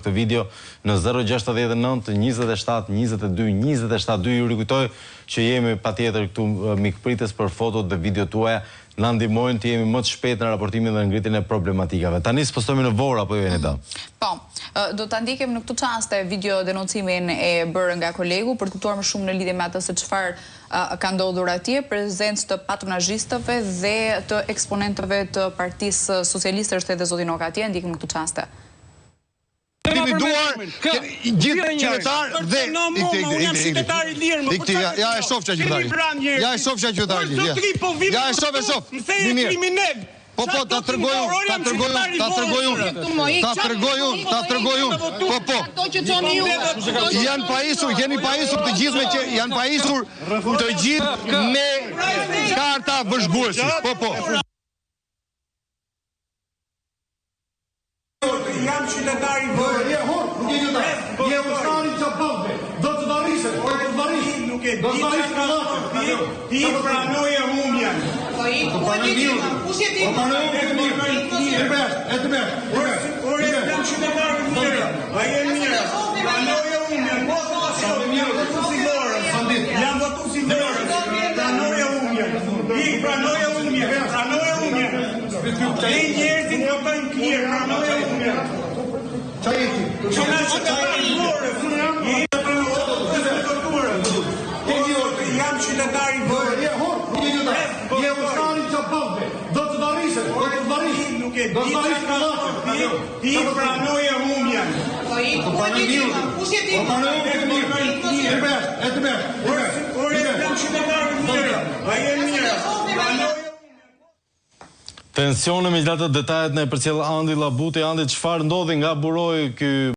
këtë video në 069 27 22 27 2. Ju rikujtoj që jemi patjetër këtu mikpritës për fotot dhe video tuaja. Na ndihmojnë të jemi më të shpejtë në raportimin dhe ngritjen e problematikave. Tani spostojmë në Vorë apo jo Enida? Po, do ta ndiqim në këtë çast video denoncimin e bërë nga kolegu për të kuptuar më shumë në lidhje me atë se çfarë ka ndodhur atje, prezencë të patronazhistëve dhe të eksponentëve të Partisë Socialiste është edhe zoti Noka atje, ndiqim në këtë çast. Kemi duar gjithë qytetar dhe ja e shoh çfarë qytetari. Ja e shoh çfarë qytetari. Ja e shoh. Mirë. Po, ta tregoj unë. Po. Janë paisur, jeni paisur të gjithë që janë paisur të gjithë me karta vëzhguesi. Po. Jam qytetari Vorë. Je ustani që bëgbe. Do të varishe. Nuk e di. Ti pranoje humjan. Kush e di? Ore, jam qytetari Vorë. A je mirë. Pranoje humjan. Jam votu si Vorë. Pranoje humjan. I pranoje humjan. Ti njerëzit do bëjnë klirë. Pranoje humjan. Jam qytetari Vorë. Je ustani që bëgbe. Do të varishe. Nuk e di. Ti pranoje humjan. Kush e di? Ore, jam qytetari Vorë. A je mirë. Tensione me gjatë detajet në përcjell Andi Llabuti. Andi, çfarë ndodhi nga buroi ky